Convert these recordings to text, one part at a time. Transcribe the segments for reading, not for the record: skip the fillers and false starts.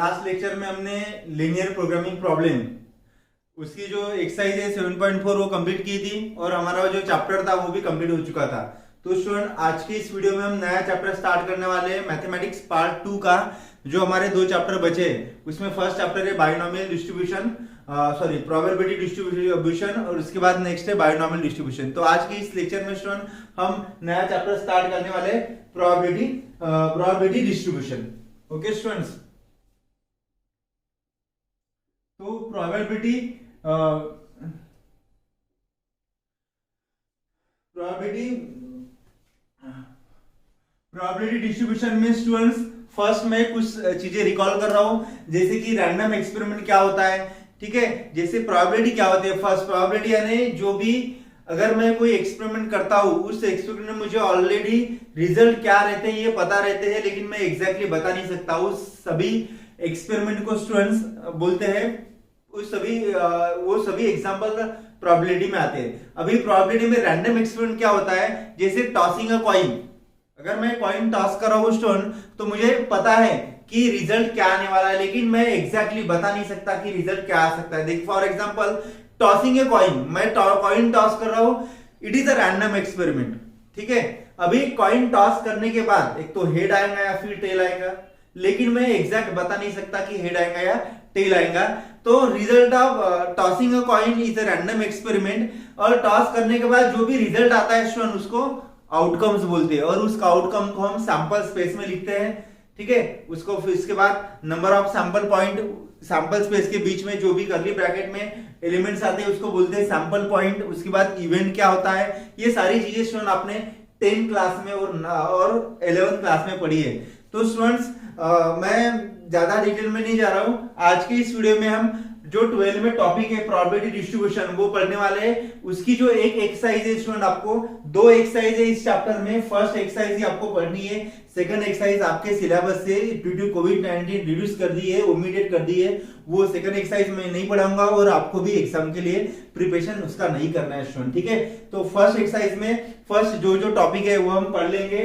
Last lecture में हमने linear programming problem उसकी जो एक्सरसाइज है 7.4 वो कंप्लीट की थी और हमारा जो चैप्टर था वो भी कंप्लीट हो चुका था। तो स्टूडेंट आज के इस वीडियो में हम नया चैप्टर स्टार्ट करने वाले हैं मैथमेटिक्स पार्ट 2 का। जो हमारे दो चैप्टर बचे उसमें फर्स्ट चैप्टर है binomial distribution, sorry probability distribution, और उसके बाद नेक्स्ट है बायनोमियल डिस्ट्रीब्यूशन। तो आज के इस लेक्चर में स्टूडेंट हम नया चैप्टर स्टार्ट करने वाले प्रोबेबिलिटी डिस्ट्रीब्यूशन। ओके स्टूडेंट्स, तो प्रोबेबिलिटी डिस्ट्रीब्यूशन में स्टूडेंट्स फर्स्ट मैं कुछ चीजें रिकॉल कर रहा हूं, जैसे कि रैंडम एक्सपेरिमेंट क्या होता है। ठीक है, जैसे प्रोबेबिलिटी क्या होती है। फर्स्ट प्रोबेबिलिटी यानी जो भी अगर मैं कोई एक्सपेरिमेंट करता हूं उस एक्सपेरिमेंट में मुझे ऑलरेडी रिजल्ट क्या रहते हैं ये पता रहते हैं, लेकिन मैं एग्जैक्टली बता नहीं सकता। उस सभी एक्सपेरिमेंट को स्टूडेंट्स बोलते हैं, वो सभी एग्जांपल प्रोबेबिलिटी में आते हैं। अभी प्रोबेबिलिटी में रैंडम एक्सपेरिमेंट क्या होता है, जैसे टॉसिंग अ कॉइन। अगर मैं कॉइन टॉस कर रहा हूं स्टूडेंट तो मुझे पता है कि रिजल्ट क्या आने वाला है, लेकिन मैं एग्जैक्टली बता नहीं सकता कि रिजल्ट क्या आ सकता है। देख for example tossing a coin, मैं कॉइन टॉस कर रहा हूं, it is a random experiment. ठीक है, अभी कॉइन टॉस करने के बाद एक तो हेड आएगा या फिर टेल आएगा, लेकिन मैं एग्जैक्ट बता नहीं सकता कि हेड आएगा या टेल आएगा। तो result of tossing a coin is a random experiment, और टॉस करने के बाद जो भी रिजल्ट आता है स्टूडेंट उसको आउटकम्स बोलते हैं, और उसका आउटकम को हम सैंपल स्पेस में लिखते हैं। ठीक है, उसको फिर इसके बाद number of sample point, sample space के बीच में जो भी कर्ली ब्रैकेट में एलिमेंट्स आते हैं उसको बोलते हैं सैंपल पॉइंट। उसके बाद इवेंट क्या होता है, ये सारी चीजें स्टूडेंट आपने 10 क्लास में और 11 क्लास में पढ़ी है। तो स्टूडेंट्स मैं ज्यादा डिटेल में नहीं जा रहा हूं। आज के इस वीडियो में हम जो 12 में टॉपिक है प्रोबेबिलिटी डिस्ट्रीब्यूशन वो पढ़ने वाले हैं। उसकी जो एक एक्सरसाइज है स्टूडेंट, आपको दो एक्सरसाइज है इस चैप्टर में। फर्स्ट एक्सरसाइज ही आपको पढ़नी है, सेकंड एक्सरसाइज आपके सिलेबस से ड्यू टू कोविड-19 रिड्यूस कर दी है, ओमिटेड कर दी है। वो सेकंड एक्सरसाइज मैं नहीं पढ़ाऊंगा और आपको भी एग्जाम के लिए प्रिपरेशन उसका नहीं करना है स्टूडेंट। ठीक है, तो फर्स्ट एक्सरसाइज में फर्स्ट जो टॉपिक है वो हम पढ़ लेंगे।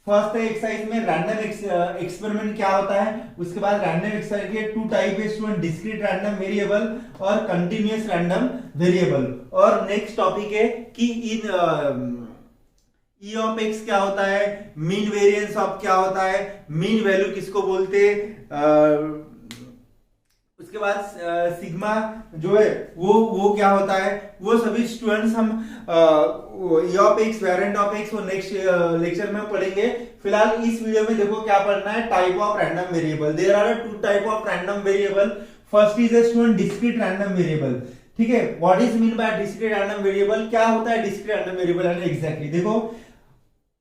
फर्स्ट एक्सरसाइज में रैंडम एक्सपेरिमेंट क्या होता है, उसके बाद रैंडम एक्सपेरिमेंट के टू टाइप है स्टूडेंट, डिस्क्रीट रैंडम वेरिएबल और कंटीन्यूअस रैंडम वेरिएबल। और नेक्स्ट टॉपिक है कि इन ई ऑफ एक्स क्या होता है, मीन वेरिएंस ऑफ क्या होता है, मीन वैल्यू किसको बोलते हैं, उसके बाद सिग्मा जो है वो क्या होता है, वो सभी स्टूडेंट्स हम ई of x, variant of x वो नेक्स्ट लेक्चर में पढ़ेंगे। फिलहाल इस वीडियो में देखो क्या पढ़ना है, type of random variable. There are two type of random variable. First is student discrete random variable. ठीक है, what is mean by discrete random variable, क्या होता है डिस्क्रीट रैंडम वेरिएबल एग्जैक्टली। देखो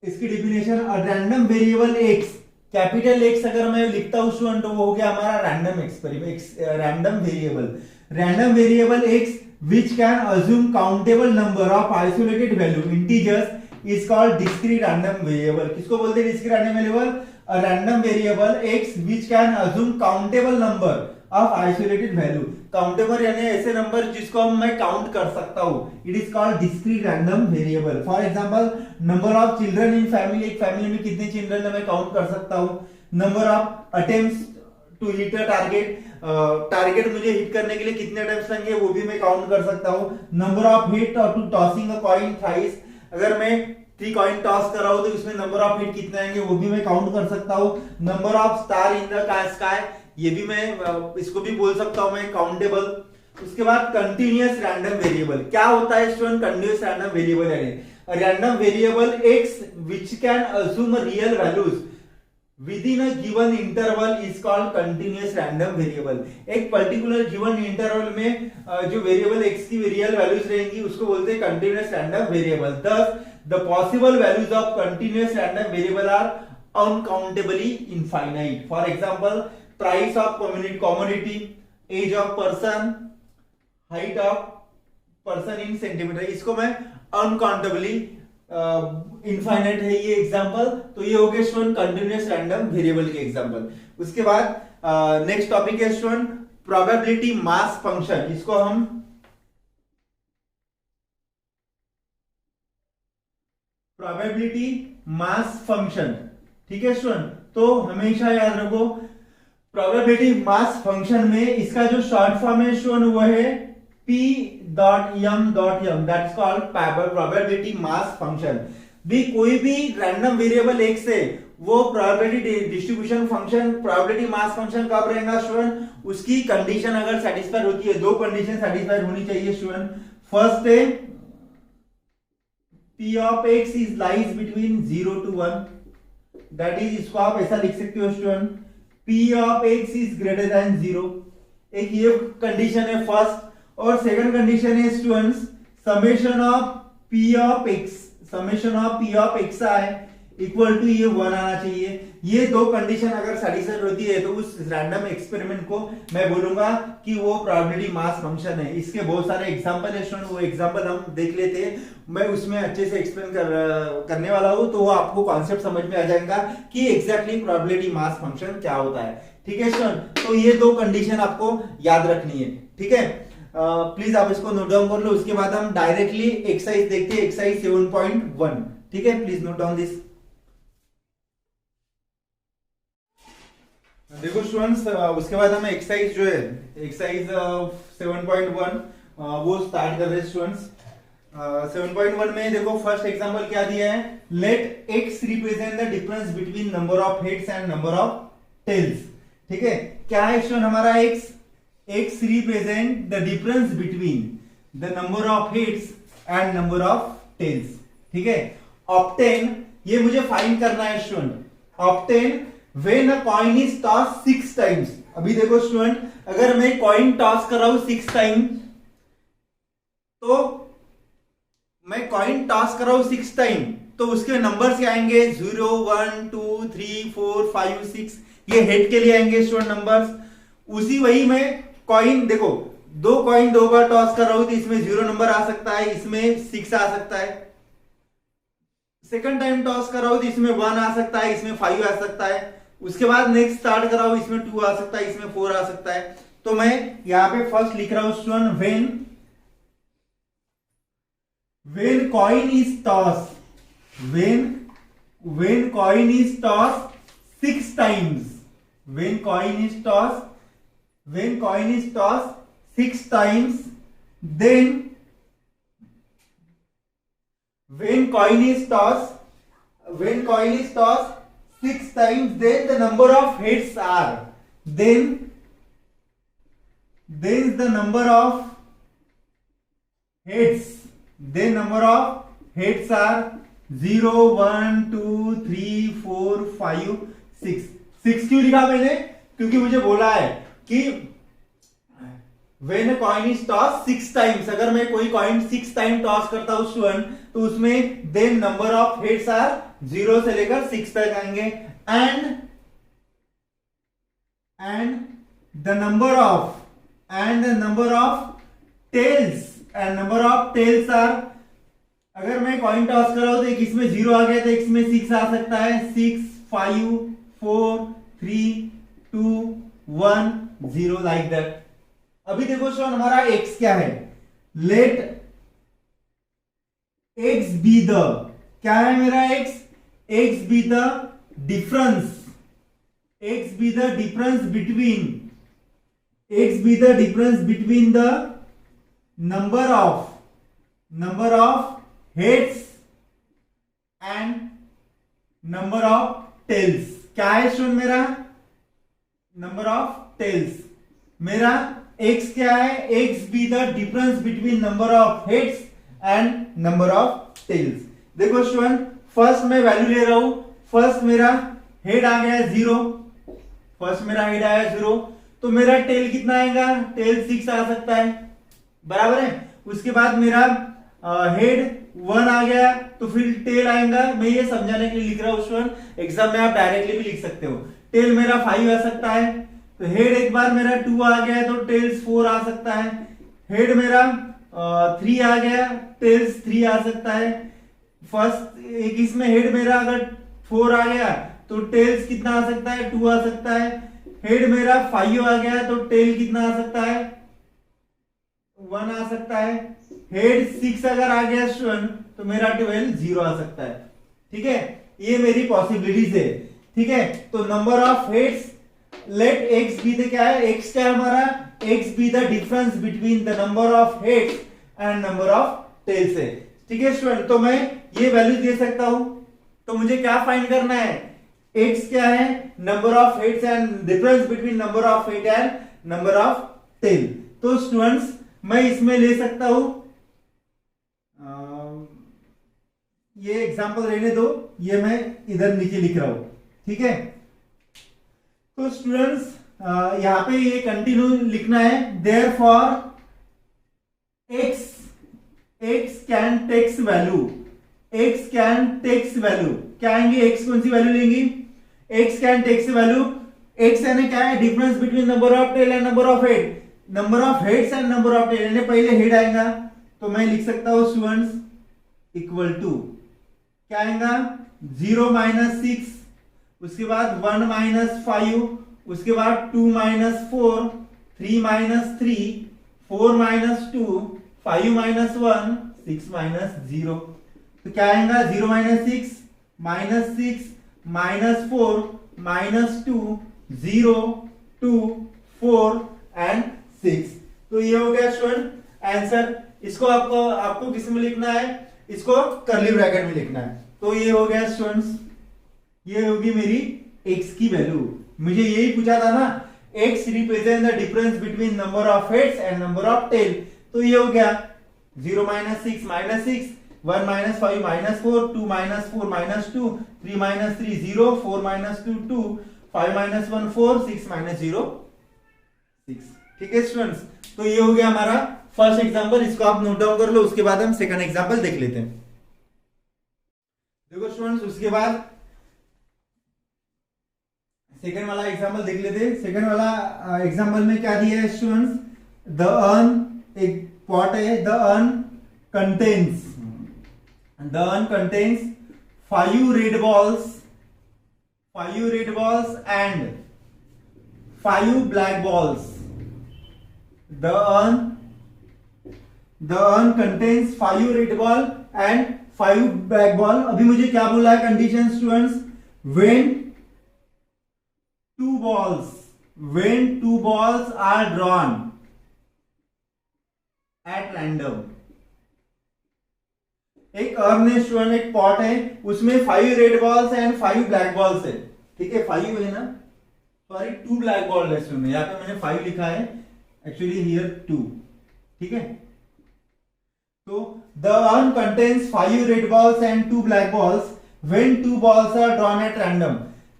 इसकी definition, a random variable X, capital X अगर मैं लिखता हूं स्टूडेंट तो वो हो गया हमारा random experiment, random variable. Random variable x which can assume countable number of isolated value integers is called discrete random variable। किसको बोलते हैं discrete random variable, a random variable x which can assume countable number of isolated value। countable यानी ऐसे number जिसको हम मैं count कर सकता हूं, it is called discrete random variable। for example number of children in family, एक family में कितने चिल्ड्रन है मैं काउंट कर सकता हूं। number of attempts to hit a target, target मुझे हिट करने के लिए कितने अटेम्प्ट्स लेंगे वो भी मैं काउंट कर सकता हूं। नंबर ऑफ हिट और to tossing a coin thrice, अगर मैं 3 कॉइन टॉस कर रहा हूं तो इसमें नंबर ऑफ हिट कितने आएंगे वो भी मैं काउंट कर सकता हूं। Number of star in the sky, ये भी मैं इसको भी बोल सकता हूं मैं काउंटेबल। उसके बाद कंटीन्यूअस रैंडम वेरिएबल, क्या होता है स्टूडेंट कंटीन्यूअस रैंडम वेरिएबल यानी random variable x which can assume real values within a given interval is called continuous random variable। एक पर्टिकुलर गिवन इंटरवल में जो वेरिएबल x की रियल वैल्यूज रहेंगी उसको बोलते हैं continuous random variable. thus the possible values of continuous random variable are uncountably infinite। for example price of commodity, age of person, height of person in centimeter, इसको मैं uncountably infinite है ये example. तो ये हो गया स्टूडेंट कंटीन्यूअस रैंडम वेरिएबल के example. उसके बाद नेक्स्ट टॉपिक है स्टूडेंट प्रोबेबिलिटी मास फंक्शन, इसको हम प्रोबेबिलिटी मास फंक्शन। ठीक है स्टूडेंट, तो हमेशा याद रखो प्रोबेबिलिटी मास फंक्शन में इसका जो शॉर्ट फॉर्म है स्टूडेंट वो है P dot m dot m, that is called probability mass function. भी कोई भी रैंडम वेरिएबल x है वो probability distribution function probability mass function कब रहेगा स्टूडेंट, उसकी कंडीशन अगर सेटिस्फाई होती है, दो कंडीशन सेटिस्फाई होनी चाहिए स्टूडेंट। फर्स्ट है P of x is lies between 0 to 1, that is, इसको आप ऐसा लिख सकते हो student, P of x is greater than 0। एक ये कंडीशन है फर्स्ट। और सेकंड कंडीशन है students summation of P of x, summation of P of xi equal to ये 1 आना चाहिए। ये दो कंडीशन अगर सेटिस्फाई होती है तो उस रैंडम एक्सपेरिमेंट को मैं बोलूंगा कि वो प्रोबेबिलिटी मास फंक्शन है। इसके बहुत सारे एग्जांपल है स्टूडेंट, वो एग्जांपल हम देख लेते हैं। मैं उसमें अच्छे से एक्सप्लेन करने वाला हूं तो वो आपको कॉन्सेप्ट समझ में आ जाएगा कि एग्जैक्टली प्रोबेबिलिटी मास फंक्शन क्या होता है। ठीक है स्टूडेंट, तो ये दो कंडीशन आपको याद रखनी है। ठीक है, प्लीज आप इसको नोट डाउन कर लो। उसके बाद हम डायरेक्टली एक्सरसाइज देखते हैं, एक्सरसाइज 7.1। ठीक है, प्लीज नोट डाउन दिस। देखो स्टूडेंट्स, उसके बाद हमें एक्सरसाइज जो है एक्सरसाइज 7.1 वो स्टार्ट कर रहे हैं स्टूडेंट्स। 7.1 में देखो फर्स्ट एग्जांपल क्या दिया है, let x represent the difference between number of heads and number of tails. ठीक है, क्या है स्टूडेंट हमारा x represent the difference between the number of heads and number of tails. ठीक है, ऑब्टेन, ये मुझे फाइंड करना है student, obtain when a coin is tossed 6 times। अभी देखो स्टूडेंट, अगर मैं कॉइन टॉस कर रहा हूं 6 टाइम, तो मैं कॉइन टॉस कर रहा हूं 6 टाइम, तो उसके नंबर्स क्या आएंगे 0 1 2 3 4 5 6, ये हेड के लिए आएंगे स्टूडेंट नंबर्स। उसी वही मैं कॉइन, देखो दो कॉइन दो बार टॉस कर रहा हूं तो इसमें 0 नंबर आ सकता है, इसमें 6 आ सकता है। सेकंड टाइम टॉस कर रहा हूं तो इसमें 1 आ सकता है, इसमें 5 आ सकता है। उसके बाद नेक्स्ट स्टार्ट कर रहा हूं, इसमें 2 आ सकता है, इसमें 4 आ सकता है। तो मैं यहां पे फर्स्ट लिख रहा हूं student, when coin is tossed, when coin is tossed 6 times, when coin is tossed 6 times, then when coin is tossed 6 times, then the number of heads are, then the number of heads are 0 1 2 3 4 5 6। 6 क्यों लिखा मैंने, क्योंकि मुझे बोला है कि when a coin is tossed 6 times, अगर मैं कोई कॉइन 6 टाइम टॉस करता हूं स्टूडेंट, तो उसमें then number of heads are 0 से लेकर 6 तक आएंगे, and the number of tails are, अगर मैं कॉइन टॉस कर रहा हूं तो एक इसमें 0 आ गया तो एक इसमें 6 आ सकता है, 6 5 4 3 2 1 0 लाइक दैट। अभी देखो स्टूडेंट हमारा x क्या है, लेट x बी द, क्या है मेरा x be the difference, between the number of heads and number of tails. क्या है स्टूडेंट मेरा नंबर ऑफ टेल्स, मेरा x क्या है, x be the difference between number of heads and number of tails. देखो स्टूडेंट, फर्स्ट मैं value ले रहा हूं, फर्स्ट मेरा हेड आ गया 0, तो मेरा टेल कितना आएगा, टेल 6 आ सकता है, बराबर है। उसके बाद मेरा हेड 1 आ गया तो फिर टेल आएगा, मैं ये समझाने के लिए लिख रहा हूं स्टूडेंट, एग्जाम में आप डायरेक्टली भी लिख सकते हो। टेल मेरा 5 आ सकता है, तो हेड एक बार मेरा 2 आ गया तो टेल्स 4 आ सकता है। हेड मेरा 3 आ गया, टेल्स 3 आ सकता है। फर्स्ट एक इसमें हेड मेरा अगर 4 आ गया तो टेल्स कितना आ सकता है, 2 आ सकता है। हेड मेरा 5 आ गया तो टेल कितना आ सकता है, 1 आ सकता है। हेड 6 अगर आ गया स्टूडेंट तो मेरा 12 0 आ सकता है। ठीक है, ये मेरी पॉसिबिलिटीज है। ठीक है, तो number of heads let X be the क्या है, एक्स क्या है हमारा, X be the difference between the number of heads and number of tails है। ठीक है स्टूडेंट, तो मैं ये वैल्यू दे सकता हूं। तो मुझे क्या फाइंड करना है, एक्स क्या है, number of heads and difference between number of head and number of tail. तो स्टूडेंट्स मैं इसमें ले सकता हूं, ये एग्जांपल रहने दो, ये मैं इधर नीचे लिख रहा हूं। ठीक है, तो स्टूडेंट्स यहां पे ये कंटिन्यू लिखना है, therefore X can takes value, x can takes value, क्या आएंगे, एक्स कौन सी वैल्यू लेंगी, X can takes value, X यानी क्या है, difference between number of tail and number of head, number of heads and number of tail, यानी पहले हेड आएगा, तो मैं लिख सकता हूं स्टूडेंट्स इक्वल टू क्या आएगा, 0 - 6, उसके बाद 1 - 5, उसके बाद 2 - 4, 3 - 3, 4 - 2, 5 - 1, 6 - 0। तो क्या आएगा, 0 - 6, -6, -4, -2, 0, 2, 4 एंड 6। तो ये हो गया स्टूडेंट आंसर। इसको आपको किस में लिखना है, इसको कर्ली ब्रैकेट में लिखना है। तो ये हो गया स्टूडेंट्स, ये होगी मेरी x की वैल्यू। मुझे यही पूछा था ना, x represent the difference between number of heads and number of tail. तो ये हो गया 0 - 6, -6, 1 - 5, -4, 2 - 4, -2, 3 - 3, 0, 4 - 2, 2, 5 - 1, 4, 6 - 0, 6। ठीक है स्टूडेंट्स, तो ये हो गया हमारा फर्स्ट एग्जांपल, इसको आप नोट डाउन कर लो, उसके बाद हम सेकंड एग्जांपल देख लेते हैं। देखो स्टूडेंट्स, उसके बाद सेकंड वाला एग्जांपल देख लेते हैं। सेकंड वाला एग्जांपल में क्या दिया है स्टूडेंट्स, द अर्न, एक पॉट है, the urn contains 5 red balls and 5 black balls. The urn contains 5 red ball and 5 black ball. अभी मुझे क्या बोला है condition students, when two balls are drawn at random. एक अर्न है स्टूडेंट, एक पॉट है, उसमें 5 red balls and 5 black balls है। ठीक है, 5 है ना, सॉरी 2 ब्लैक बॉल है इसमें, यहाँ पे मैंने 5 लिखा है, एक्चुअली हियर 2। ठीक है, तो the urn contains 5 red balls and 2 black balls when 2 balls are drawn at random.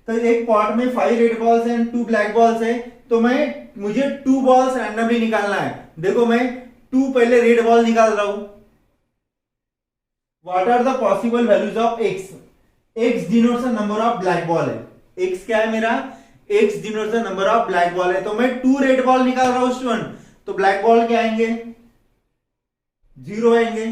तो एक पॉट में 5 red balls and 2 black balls है, तो मुझे 2 बॉल्स रैंडमली निकालना है। देखो मैं 2 पहले रेड बॉल निकाल रहा हूं। What are the possible values of x? x denotes the number of black ball है। x क्या है मेरा, x denotes the number of black ball है। तो मैं 2 रेड बॉल निकाल रहा हूं स्टूडेंट, तो ब्लैक बॉल क्या आएंगे, 0 आएंगे।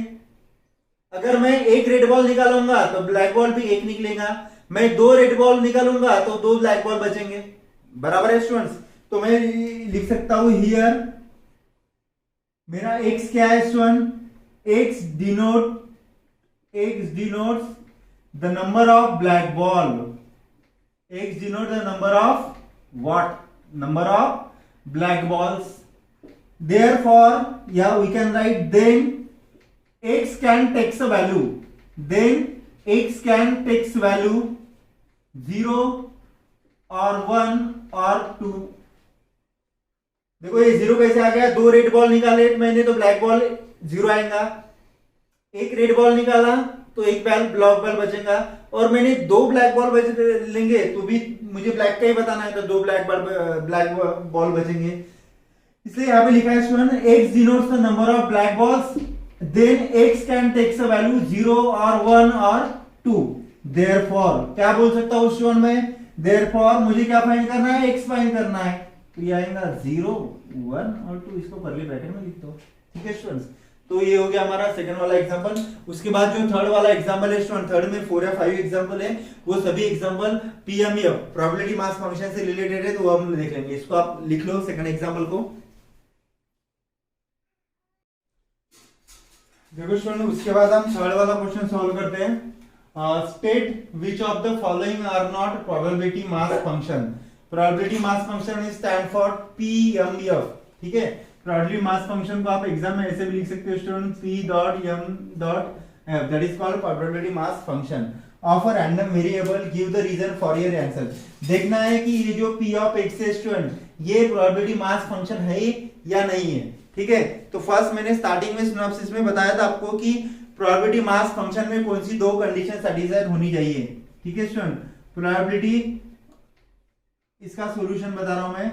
अगर मैं 1 रेड बॉल निकालूंगा तो ब्लैक बॉल भी 1 निकलेगा। मैं 2 रेड बॉल निकालूंगा तो 2 ब्लैक बॉल बचेंगे। बराबर है स्टूडेंट्स, तो मैं लिख सकता हूं हियर मेरा x क्या है student, x denotes the number of black ball. X denotes the number of what? Number of black balls. Therefore, yeah, we can write then x can takes a value. Then x can takes value 0 or 1 or 2. देखो ये 0 कैसे आ गया, 2 red ball निकाले मैंने तो black ball 0 आएगा। 1 red ball निकाला तो 1 ब्लैक बॉल बचेगा, और मैंने 2 ब्लैक बॉल लेंगे तो भी मुझे ब्लैक का ही बताना है, तो 2 ब्लैक बॉल बचेंगे। इसलिए यहां पे लिखा है student x denotes the number of black balls, then x can takes a value 0 or 1 or 2. Therefore क्या बोल सकता हूं स्टूडेंट में, therefore मुझे क्या फाइंड करना है, x फाइंड करना है। तो ये आएगा 0, 1 और 2, इसको कर्ली ब्रैकेट में लिख दो। ठीक है स्टूडेंट्स, तो ये हो गया हमारा सेकंड वाला एग्जांपल। उसके बाद जो थर्ड वाला एग्जांपल है स्टूडेंट, थर्ड में 4 या 5 एग्जांपल है, वो सभी example PMF probability mass function से रिलेटेड है, तो वो हम देख लेंगे। इसको आप लिख लो सेकंड एग्जांपल को। देखो स्टूडेंट, उसके बाद हम थर्ड वाला क्वेश्चन सॉल्व करते हैं। State which of the following are not probability mass function. Probability mass function is stand for PMF, ठीक है। प्रोबेबिलिटी मास फंक्शन को आप एग्जाम में ऐसे भी लिख सकते हो student, P.M.F, that is called probability mass function of a random variable, give the reason for your answer. देखना है कि ये जो P ऑफ X है स्टूडेंट, ये प्रोबेबिलिटी मास फंक्शन है या नहीं है, ठीक है। तो फर्स्ट मैंने स्टार्टिंग में सिनॉप्सिस में बताया था आपको कि प्रोबेबिलिटी मास फंक्शन में कौन सी दो कंडीशन सेटिस्फाइड होनी चाहिए, ठीक है स्टूडेंट। प्रोबेबिलिटी, इसका सॉल्यूशन बता रहा हूं मैं।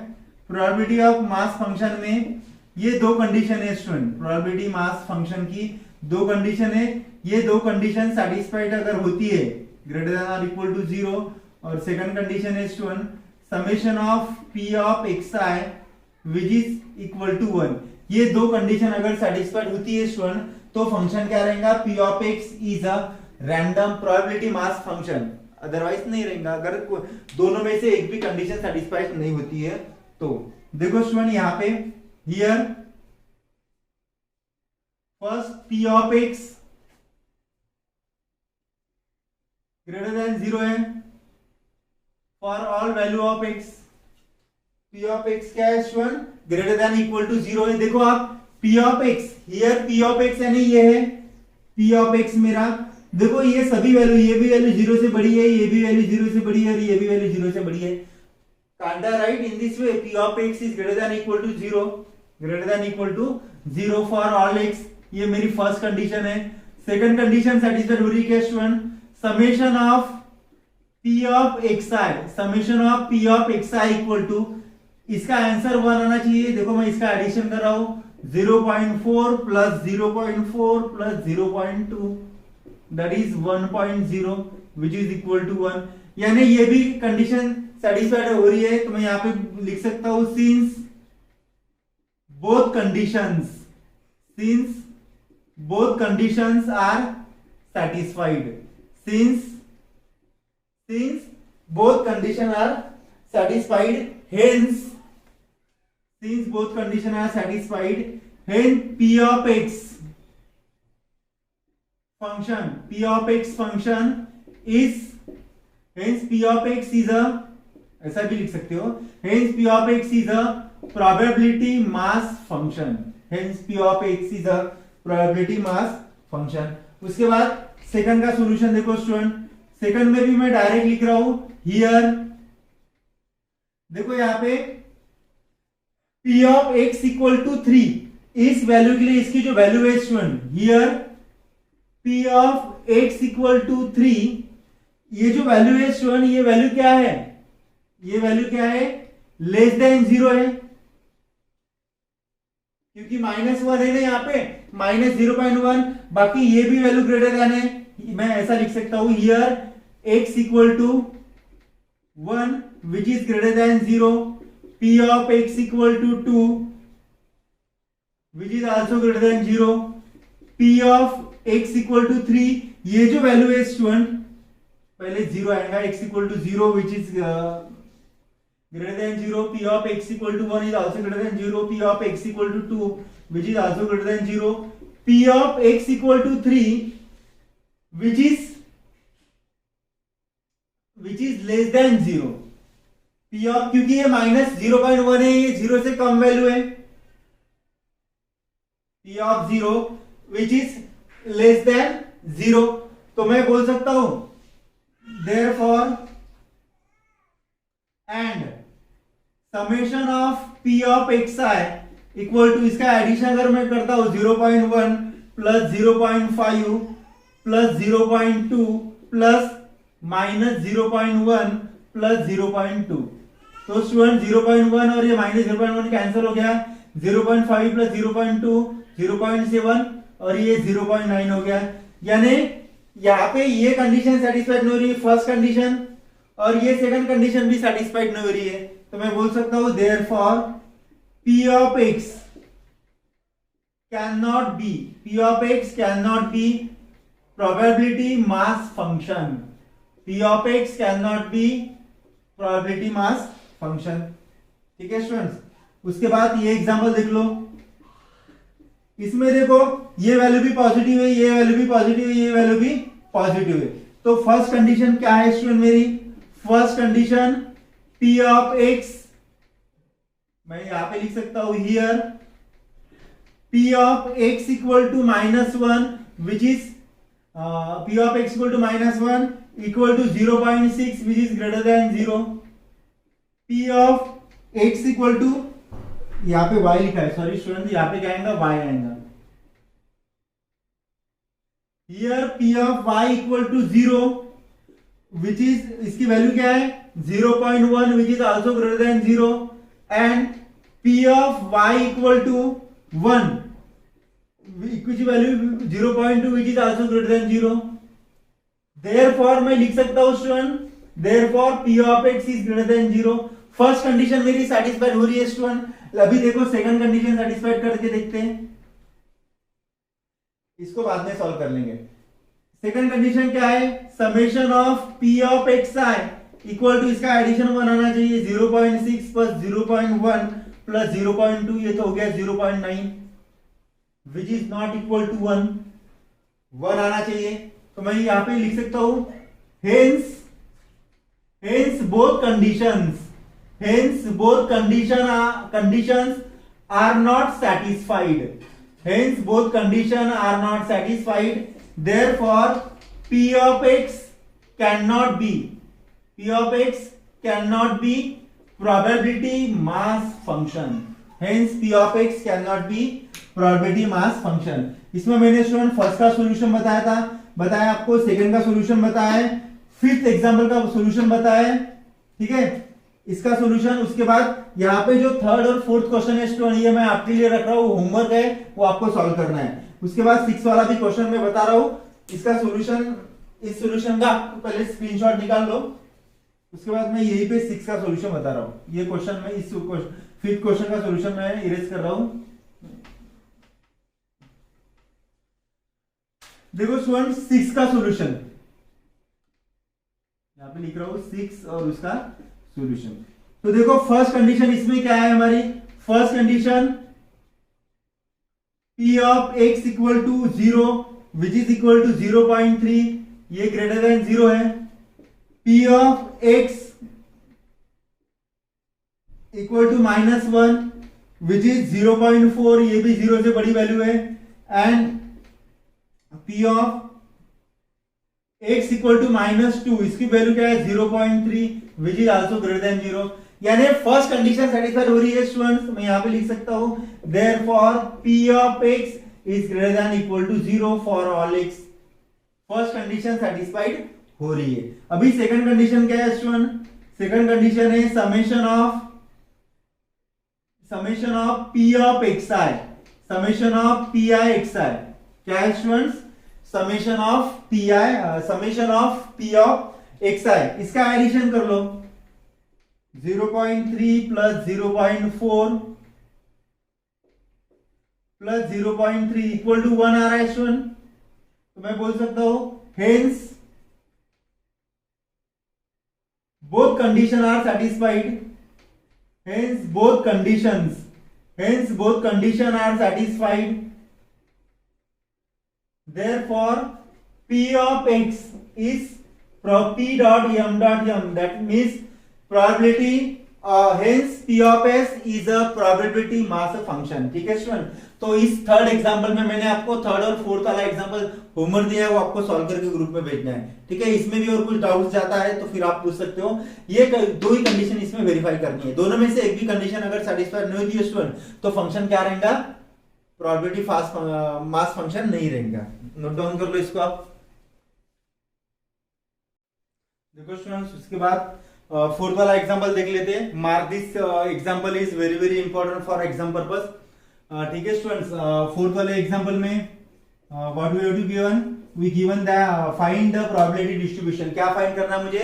प्रोबेबिलिटी ऑफ मास फंक्शन में ये दो कंडीशन है स्टूडेंट, प्रोबेबिलिटी मास फंक्शन की दो कंडीशन है। ये दो कंडीशन सेटिस्फाइड अगर होती है, ग्रेटर देन और इक्वल टू 0, और सेकंड कंडीशन है student summation of P of xi which is equal to 1। ये दो कंडीशन अगर सेटिस्फाइड होती है स्टूडेंट, तो फंक्शन क्या रहेगा, P of x is a random probability mass function, otherwise नहीं रहेगा अगर दोनों में से एक भी कंडीशन सेटिस्फाइड नहीं होती है तो। देखो स्टूडेंट यहाँ पे here first P of x greater than 0 है for all value of x। P of x क्या है student, greater than equal to 0 है। देखो आप P of x, here P of x यानी ये है P ऑफ x मेरा, देखो ये सभी वैल्यू, ये भी वैल्यू 0 से बड़ी है, ये भी वैल्यू 0 से बड़ी है, और ये भी वैल्यू 0 से बड़ी है। Can't I write in this way, P of x is greater than equal to 0, greater than equal to 0 for all x। ये मेरी फर्स्ट कंडीशन है। सेकंड कंडीशन सेटिस्फाइड हो रही है student, summation of P of xi, summation of P of xi equal to, इसका answer 1 आना चाहिए। देखो मैं इसका एडिशन कर रहा हूं, 0.4 plus 0.4 plus 0.2 that is 1.0 which is equal to 1। यानी ये भी कंडीशन सेटिस्फाइड हो रही है, तो मैं यहां पे लिख सकता हूं since both conditions are satisfied, since both condition are satisfied, hence P of x function is, hence P of x is a, ऐसा भी लिख सकते हो, hence P of x is a probability mass function, hence P of x is a probability mass function। उसके बाद second का solution देखो student, second में भी मैं डायरेक्ट लिख रहा हूं हियर। देखो यहां पे P of x equal to 3, इस वैल्यू के लिए इसकी जो वैल्यू है student, here P of x equal to 3, ये जो वैल्यू है स्टूडेंट, ये वैल्यू क्या है, ये वैल्यू क्या है, लेस देन 0 है, क्योंकि -1 है ना यहाँ पे, -0.1, बाकी ये भी वैल्यू ग्रेटर देन है। मैं ऐसा लिख सकता हूं here x equal to 1 which is greater than 0, P of x equal to 2 which is also greater than 0, P of x equal to 3, ये जो वैल्यू है स्टूडेंट, पहले 0 आएगा, x equal to 0 which is greater than 0, P of x equal to 1 is also greater than 0, P of x equal to 2 which is also greater than 0, P of x equal to 3 which is less than 0, P of, क्योंकि ये -0.1 है, ये 0 से कम value है, P of 0 which is less than 0, तो मैं बोल सकता हूं therefore and समेशन of P of xi equal to, इसका एडिशन अगर मैं करता हूं 0.1 प्लस 0.5 प्लस 0.2 प्लस -0.1 प्लस 0.2, तो स्टूडेंट 0.1 और ये -0.1 कैंसिल हो गया, 0.5 प्लस 0.2 0.7 और ये 0.9 हो गया। यानी यहाँ पे ये कंडीशन सेटिस्फाइड नहीं हो रही है, फर्स्ट कंडीशन, और ये सेकंड कंडीशन भी सेटिस्फाइड नहीं हो रही है, तो मैं बोल सकता हूं therefore P of x cannot be probability mass function, P of x cannot be probability mass function, ठीक है स्टूडेंट्स। उसके बाद ये एग्जांपल देख लो, इसमें देखो ये वैल्यू भी पॉजिटिव है, ये वैल्यू भी पॉजिटिव है, ये वैल्यू भी पॉजिटिव है, तो फर्स्ट कंडीशन क्या है स्टूडेंट मेरी, first condition P of x, मैं यहां पे लिख सकता हूं here P of x equal to -1 which is P of x equal to -1 equal to 0.6 which is greater than 0. P of x equal to, यहाँ पे y लिखा है, सॉरी स्टूडेंट, यहाँ पे क्या आएगा, y आएगा. Here P of y equal to 0 which is, इसकी वैल्यू क्या है 0.1 which is also greater than 0 and P of y equal to 1 which value 0.2 which is also greater than 0. Therefore मैं लिख सकता हूं student, therefore P of x is greater than 0. First condition मेरी satisfied हो रही है स्टूडेंट. अभी देखो सेकंड कंडीशन सेटिस्फाइड करके देखते हैं, इसको बाद में सॉल्व कर लेंगे. सेकंड कंडीशन क्या है, summation of P of xi equal to, इसका एडिशन 1 आना चाहिए, 0.6 प्लस 0.1 प्लस 0.2, ये तो हो गया 0.9 which is not equal to 1. 1 आना चाहिए, तो मैं यहां पे लिख सकता हूं hence both conditions are not satisfied. Hence both conditions are not satisfied. Therefore P of x cannot be probability mass function. Hence P of x cannot be probability mass function. इसमें मैंने स्टूडेंट फर्स्ट का solution बताया था, बताया आपको, second का solution बताया है, फिफ्थ एग्जांपल का सॉल्यूशन बताया है. ठीक है, इसका सॉल्यूशन, उसके बाद यहाँ पे जो थर्ड और फोर्थ क्वेश्चन है स्टूडेंट, ये मैं आपके लिए रख रहा हूँ, होमवर्क है, वो आपको सॉल्व करना है. उसके बाद सिक्स वाला भी क्वेश्चन मैं बता रहा हूँ, इसका सॉल्यूशन, इस सॉल्यूशन का पहले स्क्रीनशॉट निकाल लो. उसके बाद मैं यही पे सिक्स का सॉल्यूशन बता रहा हूँ. ये क्वेश्चन में, इस फिफ्थ क्वेश्चन का सॉल्यूशन मैं इरेज कर रहा हूँ. देखो स्टूडेंट, सिक्स का सॉल्यूशन यहां पे लिख रहा हूं, सिक्स और उसका सॉल्यूशन. तो देखो फर्स्ट कंडीशन इसमें क्या है हमारी, first condition P of x equal to 0 which is equal to 0.3, ये ग्रेटर देन 0 है. P of x equal to -1 which is 0.4, ये भी 0 से बड़ी वैल्यू है. And P of x equal to -2, इसकी वैल्यू क्या है 0.3 which is also greater than 0. यानी फर्स्ट कंडीशन सेटिस्फाइड हो रही है स्टूडेंट्स. मैं यहां पे लिख सकता हूं therefore P of x is greater than equal to 0 for all x. First condition satisfied हो रही है. अभी सेकंड कंडीशन क्या है स्टूडेंट, सेकंड कंडीशन है summation of P of xi, summation of Pi xi. क्या है students, summation of P of xi, इसका एडिशन कर लो. 0.3 प्लस 0.4 प्लस 0.3 इक्वल टू 1 आ रहा है स्टूडेंट. तो मैं बोल सकता हूं hence both conditions are satisfied. Hence both conditions are satisfied. Therefore P of x is P dot m dot m, that means probability, hence P of s is a probability mass function. ठीक है student. तो इस third example में मैंने आपको third और fourth वाला example homework दिया है, वो आपको सॉल्व करके ग्रुप में भेजना है. ठीक है, इसमें भी और कुछ डाउट जाता है तो फिर आप पूछ सकते हो. ये दो ही कंडीशन इसमें वेरीफाई करनी है. दोनों में से एक भी कंडीशन अगर सेटिस्फाइड नहीं होती है स्टूडेंट, तो फंक्शन क्या रहेगा, प्रोबेबिलिटी मास फंक्शन नहीं रहेगा. नोट डाउन कर लो इसको आप. देखो स्टूडेंट्स, उसके बाद फोर्थ वाला एग्जांपल देख लेते हैं. Mark this example is very very important for exam purpose. ठीक है स्टूडेंट्स, फोर्थ वाले एग्जांपल में what we have to given, we given the find the probability distribution. क्या फाइंड करना है मुझे,